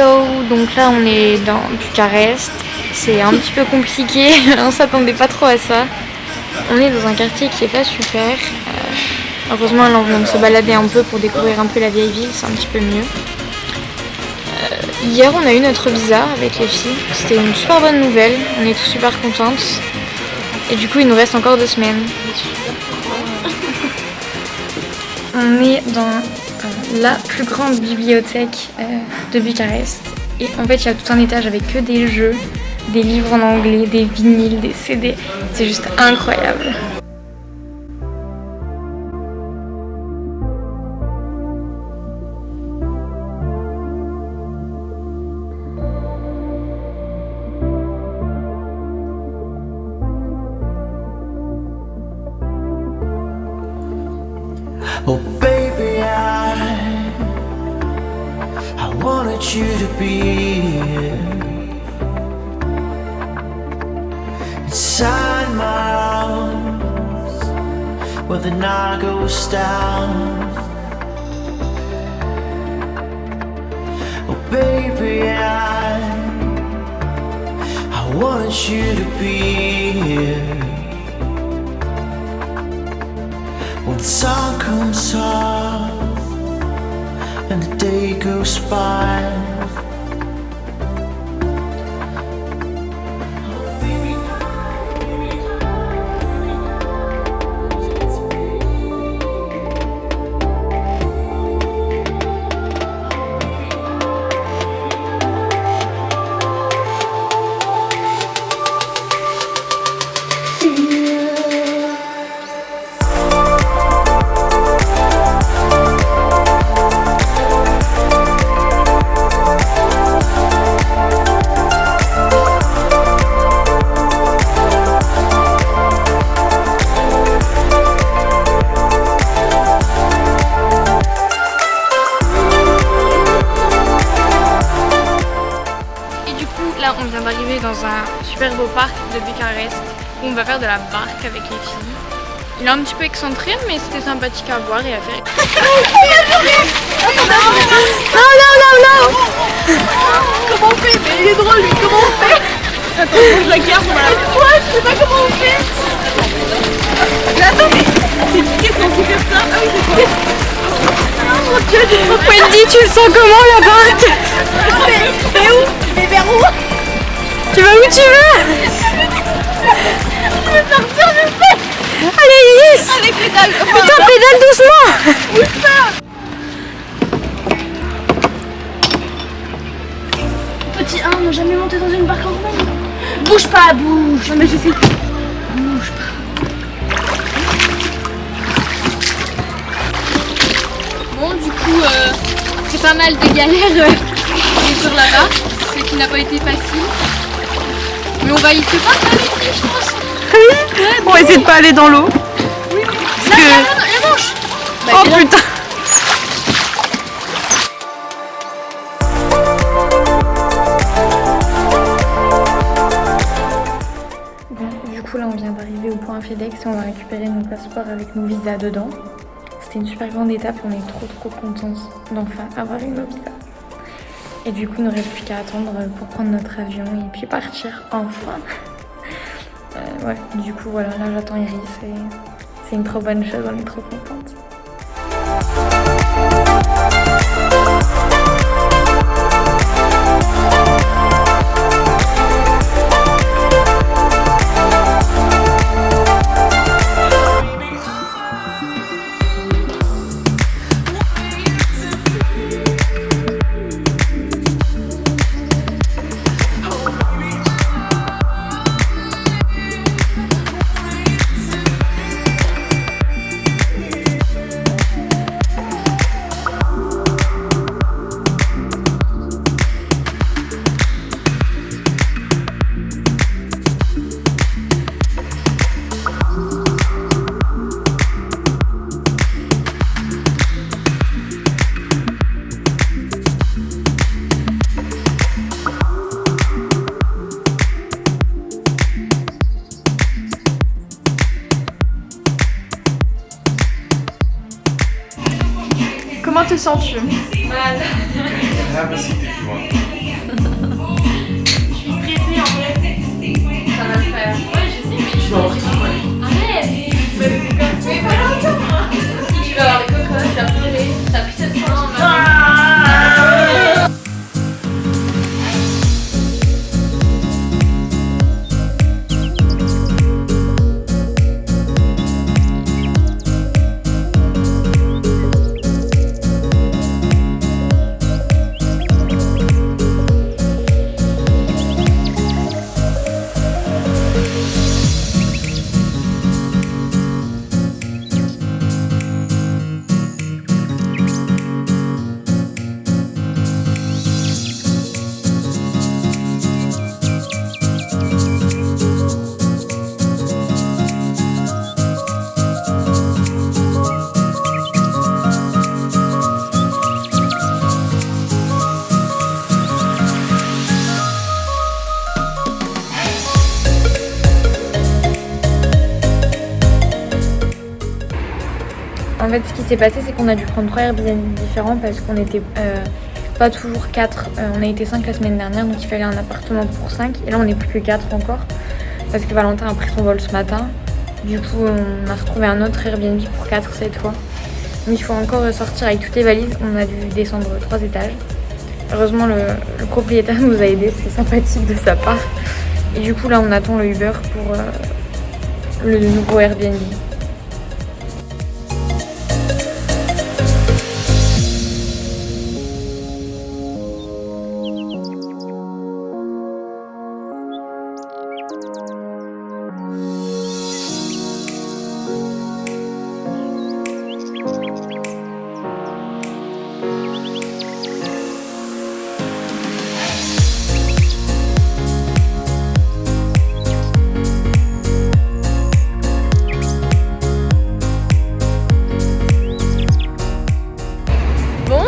Hello, donc là on est dans Bucarest, c'est un petit peu compliqué, on s'attendait pas trop à ça. On est dans un quartier qui est pas super, heureusement là on vient de se balader un peu pour découvrir un peu la vieille ville, c'est un petit peu mieux. Hier on a eu notre visa avec les filles, c'était une super bonne nouvelle, on est tous super contentes. Et du coup il nous reste encore 2 semaines. On est dans la plus grande bibliothèque de Bucarest. Et en fait il y a tout un étage avec que des jeux, des livres en anglais, des vinyles, des CD. C'est juste incroyable. Oh baby, I wanted you to be here inside my arms where the night goes down. Oh baby, I wanted you to be here when the sun comes up and the day goes by. Là on vient d'arriver dans un super beau parc de Bucarest où on va faire de la barque avec les filles. Il est un petit peu excentré mais c'était sympathique à voir et à faire. Non. Comment on fait? Mais il est drôle lui, comment on fait? Attends, je la garde, voilà. Quoi? Je sais pas comment on fait. Mais attends, mais c'est piqué quand on fait ça. Ah oui, c'est quoi? Oh mon dieu, j'ai trop peur. Wendy, tu le sens comment la barque? Mais où? Mais vers où? Tu vas où tu veux? Je vais partir, je sais. Allez Iris! Allez, pédale. Putain, pédale doucement! Où ça? Petit 1, n'a jamais monté dans une barque en mer. Bouge pas, bouge. Non mais j'essaie. Bouge pas. Bon, du coup, c'est pas mal de galères sur la barque, ce qui n'a pas été facile. Mais on va y faire pas avec les, je pense. Oui, on va essayer de pas aller dans l'eau. Oui. Parce que... La manche. Bah, Oh putain! Du coup là on vient d'arriver au point FedEx et on va récupérer nos passeports avec nos visas dedans. C'était une super grande étape et on est trop contents d'enfin avoir eu nos visas. Et du coup il ne reste plus qu'à attendre pour prendre notre avion et puis partir enfin. Ouais, du coup voilà, là j'attends Iris et c'est une trop bonne chose, on est trop contente. Comment te sens-tu? Malade. peux avoir des cocottes. Arrête. Mais pas longtemps. Si tu veux avoir des cocottes, t'as pris cette fois. En fait, ce qui s'est passé, c'est qu'on a dû prendre 3 Airbnb différents parce qu'on n'était pas toujours 4. On a été 5 la semaine dernière, donc il fallait un appartement pour 5. Et là, on n'est plus que 4 encore parce que Valentin a pris son vol ce matin. Du coup, on a retrouvé un autre Airbnb pour 4 cette fois. Mais il faut encore sortir avec toutes les valises. On a dû descendre 3 étages. Heureusement, le propriétaire nous a aidés. C'était sympathique de sa part. Et du coup, là, on attend le Uber pour le nouveau Airbnb.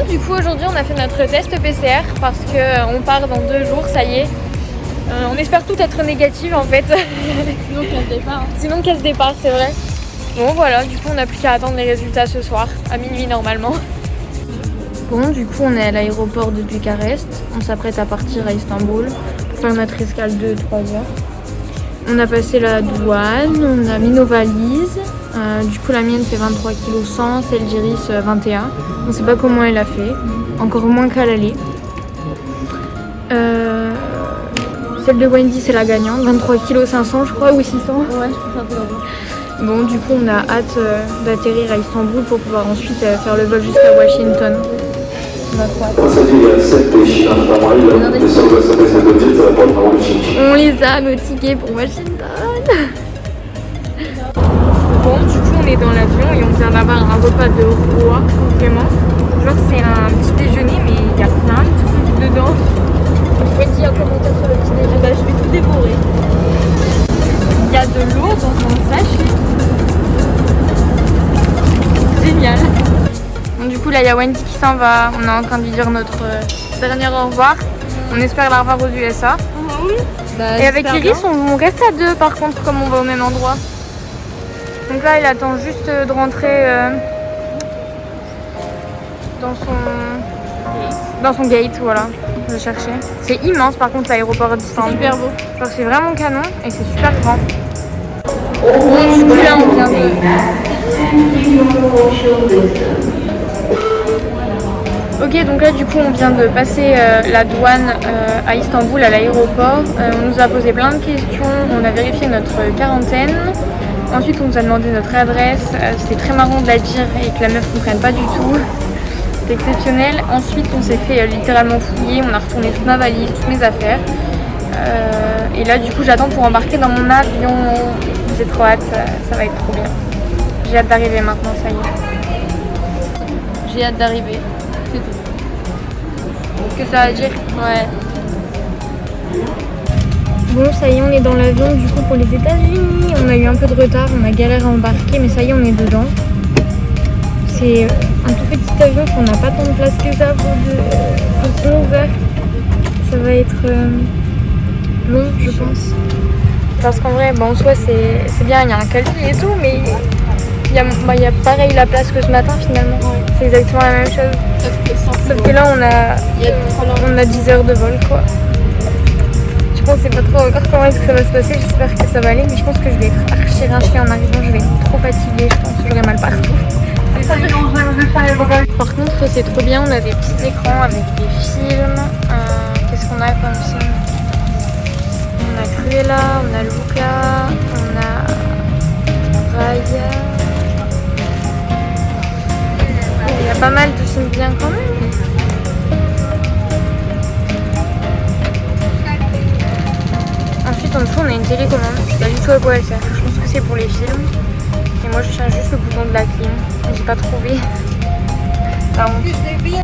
Du coup aujourd'hui on a fait notre test PCR parce qu'on part dans 2 jours, ça y est. On espère tout être négatif en fait. Sinon casse départ. Sinon casse départ, c'est vrai. Bon voilà, du coup on n'a plus qu'à attendre les résultats ce soir, à minuit normalement. Bon, du coup on est à l'aéroport de Bucarest. On s'apprête à partir à Istanbul pour faire notre escale de 3 heures. On a passé la douane, on a mis nos valises. Du coup la mienne fait 23 kg 100, celle d'Iris 21. On sait pas comment elle a fait, encore moins qu'à l'aller. Celle de Wendy c'est la gagnante, 23 kg 500 je crois, ou 600. Ouais, je pense un peu avant. Bon, du coup on a hâte d'atterrir à Istanbul pour pouvoir ensuite faire le vol jusqu'à Washington. On a trop hâte. On les a, nos tickets pour Washington. Bon, du coup on est dans l'avion et on vient d'avoir un repas de roi, vraiment. Genre c'est un petit déjeuner mais il y a plein de trucs dedans. Je dis un commentaire sur le petit déjeuner. Bah, je vais tout dévorer. Il y a de l'eau dans un sachet. Génial. Bon, du coup là il y a Wendy qui s'en va. On est en train de lui dire notre dernier au revoir. On espère la revoir aux USA. Oui. Bah, et avec Iris on reste à 2 par contre comme on va au même endroit. Donc là, il attend juste de rentrer dans son gate, voilà. Je cherchais. C'est immense par contre l'aéroport d'Istanbul. C'est super beau. Genre c'est vraiment canon et c'est super grand. Bon, du coup là on vient de... Ok, donc là du coup on vient de passer la douane à Istanbul à l'aéroport. On nous a posé plein de questions, on a vérifié notre quarantaine. Ensuite on nous a demandé notre adresse, c'était très marrant de la dire et que la meuf ne comprenne pas du tout. C'était exceptionnel. Ensuite on s'est fait littéralement fouiller, on a retourné toute ma valise, toutes mes affaires. Et là du coup j'attends pour embarquer dans mon avion. J'ai trop hâte, ça va être trop bien. J'ai hâte d'arriver maintenant, ça y est. J'ai hâte d'arriver, c'est tout. Que ça va dire? Ouais. Bon, ça y est, on est dans l'avion du coup pour les États-Unis. On a eu un peu de retard, on a galéré à embarquer, mais ça y est, on est dedans. C'est un tout petit avion qu'on n'a pas tant de place que ça pour 11 heures. Ça va être long, je pense. Parce qu'en vrai, bon, en soi, c'est bien, il y a un cabine et tout, mais il y a pareil la place que ce matin finalement. C'est exactement la même chose. Sauf que là, on a 10 heures de vol, quoi. Du coup, on sait pas trop encore comment est-ce que ça va se passer. J'espère que ça va aller, mais je pense que je vais être archi rinchée en arrivant. Je vais être trop fatiguée, je pense que j'aurai mal partout. Par contre, c'est trop bien. On a des petits écrans avec des films. Qu'est-ce qu'on a comme film? On a Cruella, on a Luca, on a Raya. Il y a pas mal de films bien quand même. Ensuite, en dessous, on a une télécommande. Je sais pas du tout à quoi elle sert. Je pense que c'est pour les films. Et moi, je cherche juste le bouton de la clim. J'ai pas trouvé. La honte.